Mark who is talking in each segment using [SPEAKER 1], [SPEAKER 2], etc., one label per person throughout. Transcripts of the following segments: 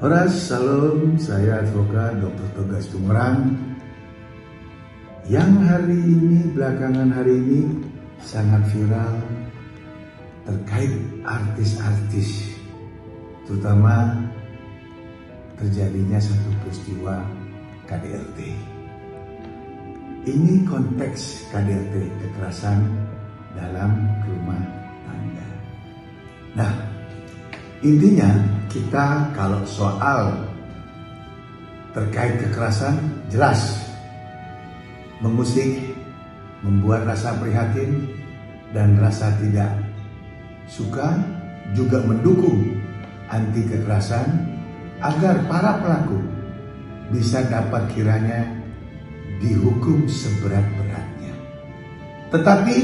[SPEAKER 1] Horas, salam, saya advokat Dr. Togas Tumerang yang belakangan hari ini sangat viral terkait artis-artis, terutama terjadinya satu peristiwa KDRT. Ini konteks KDRT, kekerasan dalam rumah tangga. Nah, intinya kita kalau soal terkait kekerasan jelas mengusik, membuat rasa prihatin dan rasa tidak suka, juga mendukung anti kekerasan agar para pelaku bisa dapat kiranya dihukum seberat-beratnya. Tetapi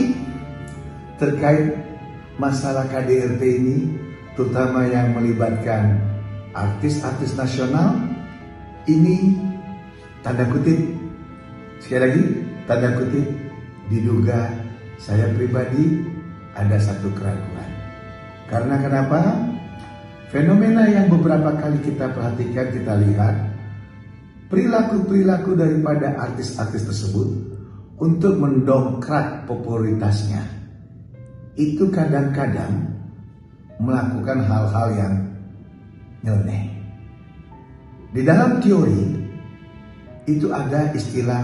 [SPEAKER 1] terkait masalah KDRT ini, terutama yang melibatkan artis-artis nasional, ini tanda kutip, sekali lagi tanda kutip, diduga saya pribadi ada satu keraguan. Karena kenapa? Fenomena yang beberapa kali kita perhatikan, kita lihat perilaku-perilaku daripada artis-artis tersebut untuk mendongkrak popularitasnya itu kadang-kadang melakukan hal-hal yang nyeleneh. Di dalam teori itu ada istilah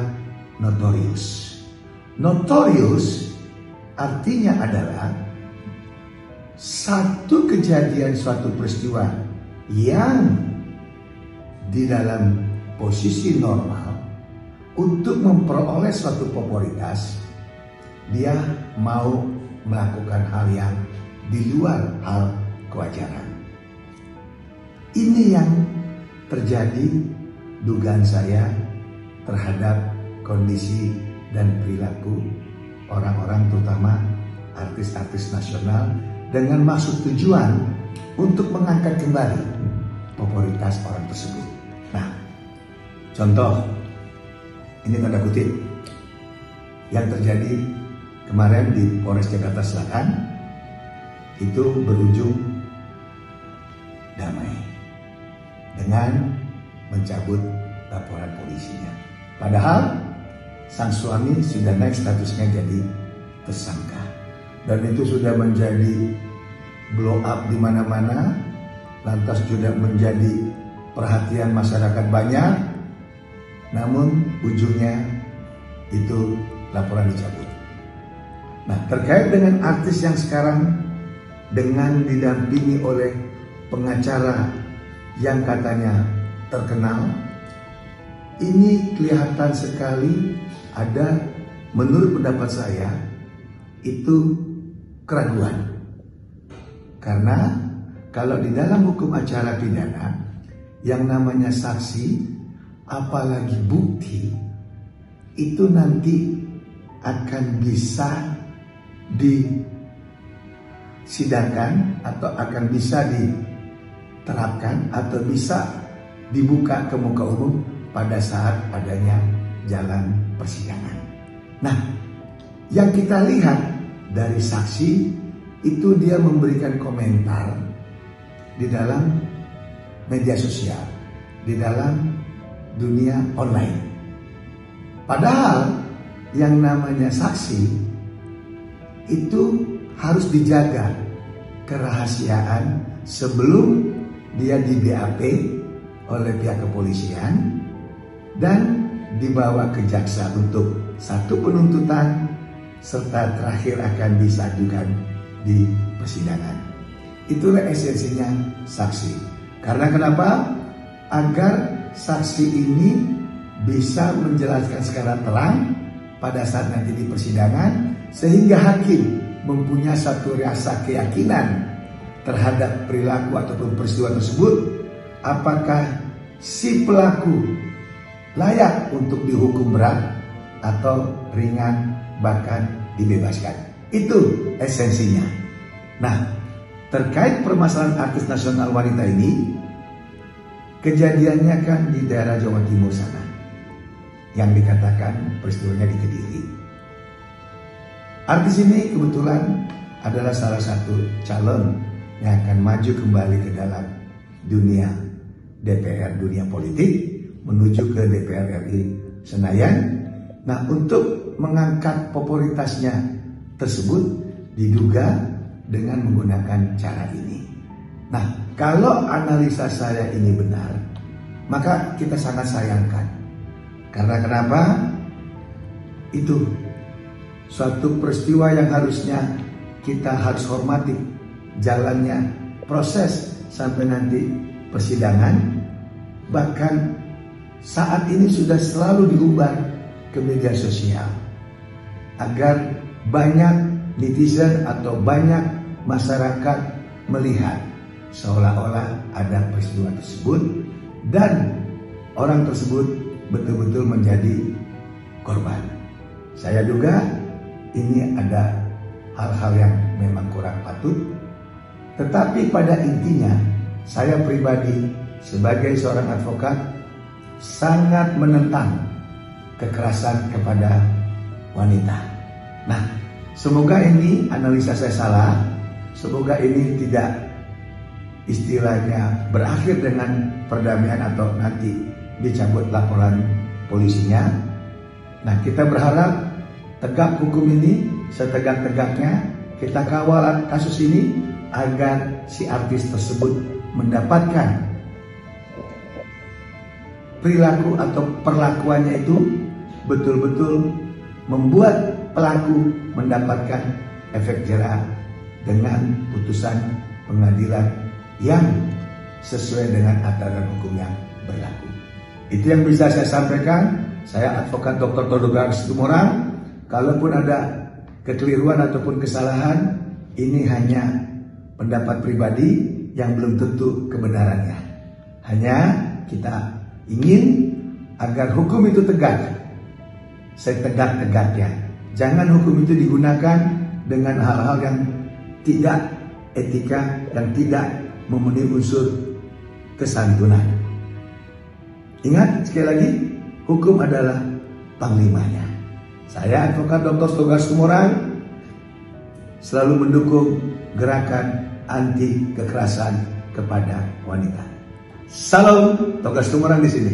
[SPEAKER 1] notorious. Notorious artinya adalah satu kejadian, suatu peristiwa yang di dalam posisi normal untuk memperoleh suatu popularitas, dia mau melakukan hal yang di luar hal kewajaran. Ini yang terjadi dugaan saya terhadap kondisi dan perilaku orang-orang, terutama artis-artis nasional, dengan maksud tujuan untuk mengangkat kembali popularitas orang tersebut. Nah, contoh ini tanda kutip yang terjadi kemarin di Polres Jakarta Selatan, itu berujung damai dengan mencabut laporan polisinya. Padahal sang suami sudah naik statusnya jadi tersangka, dan itu sudah menjadi blow up di mana-mana, lantas juga menjadi perhatian masyarakat banyak. Namun ujungnya itu laporan dicabut. Nah, terkait dengan artis yang sekarang dengan didampingi oleh pengacara yang katanya terkenal, ini kelihatan sekali ada, menurut pendapat saya, itu keraguan. Karena kalau di dalam hukum acara pidana, yang namanya saksi, apalagi bukti, itu nanti akan bisa disidangkan atau akan bisa diterapkan atau bisa dibuka ke muka umum pada saat adanya jalan persidangan. Nah, yang kita lihat dari saksi itu dia memberikan komentar di dalam media sosial, di dalam dunia online. Padahal yang namanya saksi itu harus dijaga kerahasiaan sebelum dia di BAP oleh pihak kepolisian dan dibawa ke jaksa untuk satu penuntutan serta terakhir akan disajukan di persidangan. Itulah esensinya saksi. Karena kenapa? Agar saksi ini bisa menjelaskan secara terang pada saat nanti di persidangan, sehingga hakim mempunyai satu rasa keyakinan terhadap perilaku ataupun peristiwa tersebut, apakah si pelaku layak untuk dihukum berat atau ringan bahkan dibebaskan. Itu esensinya. Nah, terkait permasalahan artis nasional wanita ini, kejadiannya kan di daerah Jawa Timur sana, yang dikatakan peristiwanya di Kediri. Artis ini kebetulan adalah salah satu calon yang akan maju kembali ke dalam dunia DPR, dunia politik, menuju ke DPR RI Senayan. Nah, untuk mengangkat popularitasnya tersebut diduga dengan menggunakan cara ini. Nah, kalau analisa saya ini benar, maka kita sangat sayangkan. Karena kenapa? Itu suatu peristiwa yang harusnya kita harus hormati jalannya proses sampai nanti persidangan. Bahkan saat ini sudah selalu diumbar ke media sosial agar banyak netizen atau banyak masyarakat melihat seolah-olah ada peristiwa tersebut dan orang tersebut betul-betul menjadi korban. Saya duga ini ada hal-hal yang memang kurang patut, tetapi pada intinya saya pribadi sebagai seorang advokat sangat menentang kekerasan kepada wanita. Nah, semoga ini analisa saya salah, semoga ini tidak istilahnya berakhir dengan perdamaian atau nanti dicabut laporan polisinya. Nah, kita berharap tegak hukum ini setegak-tegaknya, kita kawal kasus ini agar si artis tersebut mendapatkan perilaku atau perlakuannya itu betul-betul membuat pelaku mendapatkan efek jera dengan putusan pengadilan yang sesuai dengan aturan hukum yang berlaku. Itu yang bisa saya sampaikan. Saya advokat Dr. Togas Tumorang. Kalaupun ada kekeliruan ataupun kesalahan, ini hanya pendapat pribadi yang belum tentu kebenarannya. Hanya kita ingin agar hukum itu tegak, setegak-tegaknya. Jangan hukum itu digunakan dengan hal-hal yang tidak etika, yang tidak memenuhi unsur kesantunan. Ingat sekali lagi, hukum adalah panglimanya. Saya advokat Dr. Togas Tumorang selalu mendukung gerakan anti kekerasan kepada wanita. Salam Togas Tumorang di sini.